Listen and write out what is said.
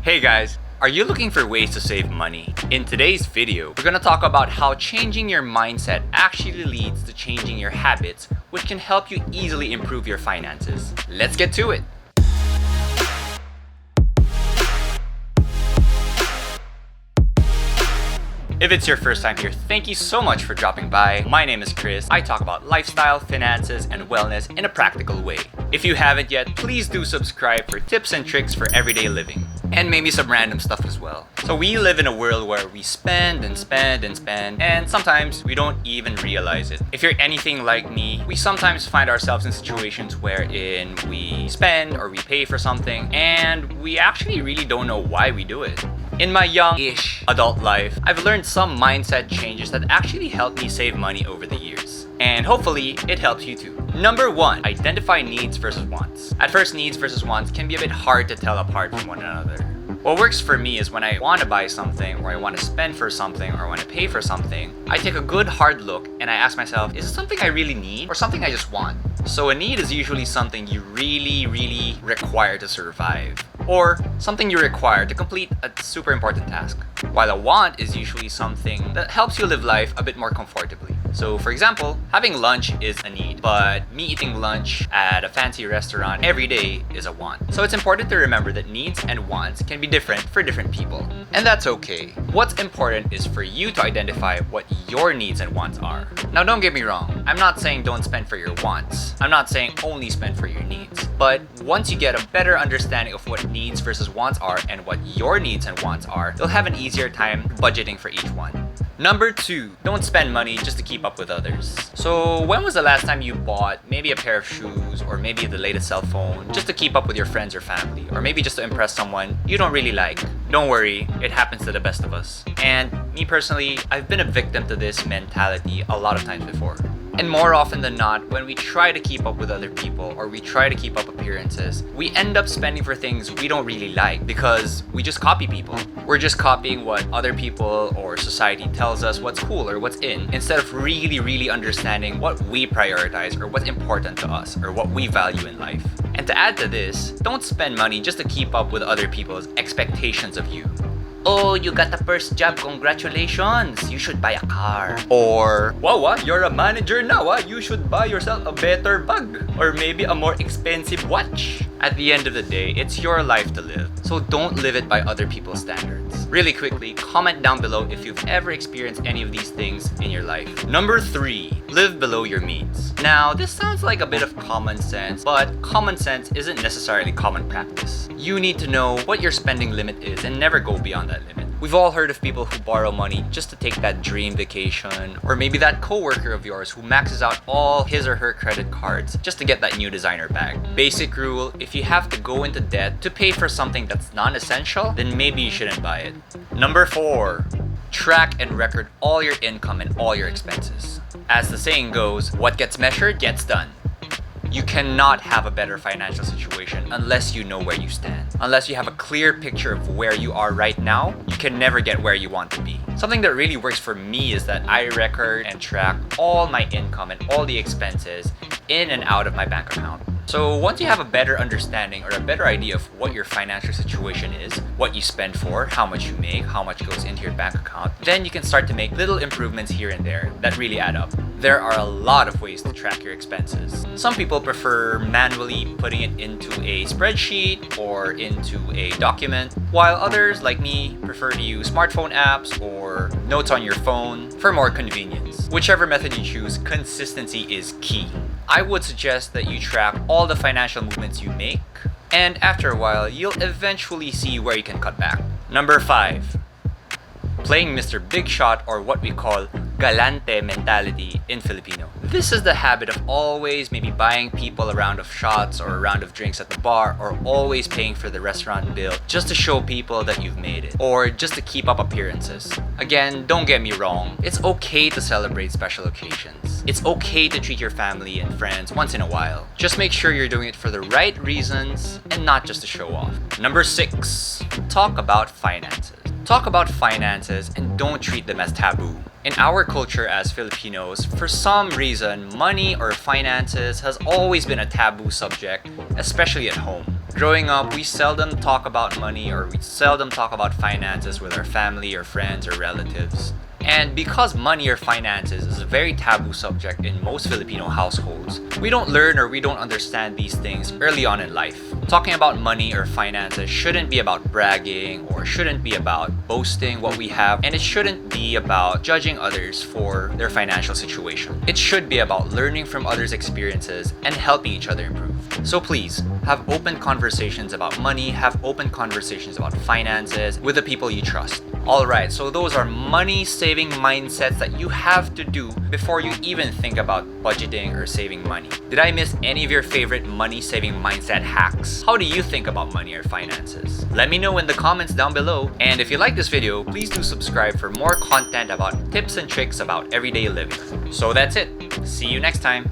Hey guys, are you looking for ways to save money? In today's video, we're gonna talk about how changing your mindset actually leads to changing your habits, which can help you easily improve your finances. Let's get to it! If it's your first time here, thank you so much for dropping by. My name is Chris. I talk about lifestyle, finances, and wellness in a practical way. If you haven't yet, please do subscribe for tips and tricks for everyday living. And maybe some random stuff as well. So we live in a world where we spend and spend and spend, and sometimes we don't even realize it. If you're anything like me, we sometimes find ourselves in situations wherein we spend or we pay for something, and we actually really don't know why we do it. In my young-ish adult life, I've learned some mindset changes that actually helped me save money over the years. And hopefully, it helps you too. Number 1, identify needs versus wants. At first, needs versus wants can be a bit hard to tell apart from one another. What works for me is when I want to buy something, or I want to spend for something, or I want to pay for something, I take a good hard look and I ask myself, is it something I really need or something I just want? So a need is usually something you really require to survive, or something you require to complete a super important task. While a want is usually something that helps you live life a bit more comfortably. So for example, having lunch is a need, but me eating lunch at a fancy restaurant every day is a want. So it's important to remember that needs and wants can be different for different people. And that's okay. What's important is for you to identify what your needs and wants are. Now don't get me wrong, I'm not saying don't spend for your wants. I'm not saying only spend for your needs. But once you get a better understanding of what needs versus wants are and what your needs and wants are, you'll have an easier time budgeting for each one. Number 2, don't spend money just to keep up with others. So when was the last time you bought maybe a pair of shoes or maybe the latest cell phone just to keep up with your friends or family, or maybe just to impress someone you don't really like? Don't worry, it happens to the best of us. And me personally, I've been a victim to this mentality a lot of times before. And more often than not, when we try to keep up with other people or we try to keep up appearances, we end up spending for things we don't really like because we just copy people. We're just copying what other people or society tells us what's cool or what's in, instead of really understanding what we prioritize or what's important to us or what we value in life. And to add to this, don't spend money just to keep up with other people's expectations of you. Oh, you got the first job, congratulations! You should buy a car. Or, wow, you're a manager now, you should buy yourself a better bag. Or maybe a more expensive watch. At the end of the day, it's your life to live, so don't live it by other people's standards. Really quickly, comment down below if you've ever experienced any of these things in your life. Number 3, live below your means. Now, this sounds like a bit of common sense, but common sense isn't necessarily common practice. You need to know what your spending limit is and never go beyond that limit. We've all heard of people who borrow money just to take that dream vacation, or maybe that coworker of yours who maxes out all his or her credit cards just to get that new designer bag. Basic rule, if you have to go into debt to pay for something that's non-essential, then maybe you shouldn't buy it. Number 4, track and record all your income and all your expenses. As the saying goes, what gets measured gets done. You cannot have a better financial situation unless you know where you stand. Unless you have a clear picture of where you are right now, you can never get where you want to be. Something that really works for me is that I record and track all my income and all the expenses in and out of my bank account. So once you have a better understanding or a better idea of what your financial situation is, what you spend for, how much you make, how much goes into your bank account, then you can start to make little improvements here and there that really add up. There are a lot of ways to track your expenses. Some people prefer manually putting it into a spreadsheet or into a document, while others, like me, prefer to use smartphone apps or notes on your phone for more convenience. Whichever method you choose, consistency is key. I would suggest that you track all the financial movements you make, and after a while, you'll eventually see where you can cut back. Number 5, playing Mr Bigshot, or what we call galante mentality in Filipino. This is the habit of always maybe buying people a round of shots or a round of drinks at the bar, or always paying for the restaurant bill just to show people that you've made it, or just to keep up appearances. Again, don't get me wrong, it's okay to celebrate special occasions. It's okay to treat your family and friends once in a while. Just make sure you're doing it for the right reasons and not just to show off. Number 6, talk about finances. Talk about finances and don't treat them as taboo. In our culture as Filipinos, for some reason, money or finances has always been a taboo subject, especially at home. Growing up, we seldom talk about money or we seldom talk about finances with our family or friends or relatives. And because money or finances is a very taboo subject in most Filipino households, we don't learn or we don't understand these things early on in life. Talking about money or finances shouldn't be about bragging or shouldn't be about boasting what we have, and it shouldn't be about judging others for their financial situation. It should be about learning from others' experiences and helping each other improve. So please, have open conversations about money, have open conversations about finances with the people you trust. Alright, so those are money saving mindsets that you have to do before you even think about budgeting or saving money. Did I miss any of your favorite money saving mindset hacks? How do you think about money or finances? Let me know in the comments down below. And if you like this video, please do subscribe for more content about tips and tricks about everyday living. So that's it. See you next time.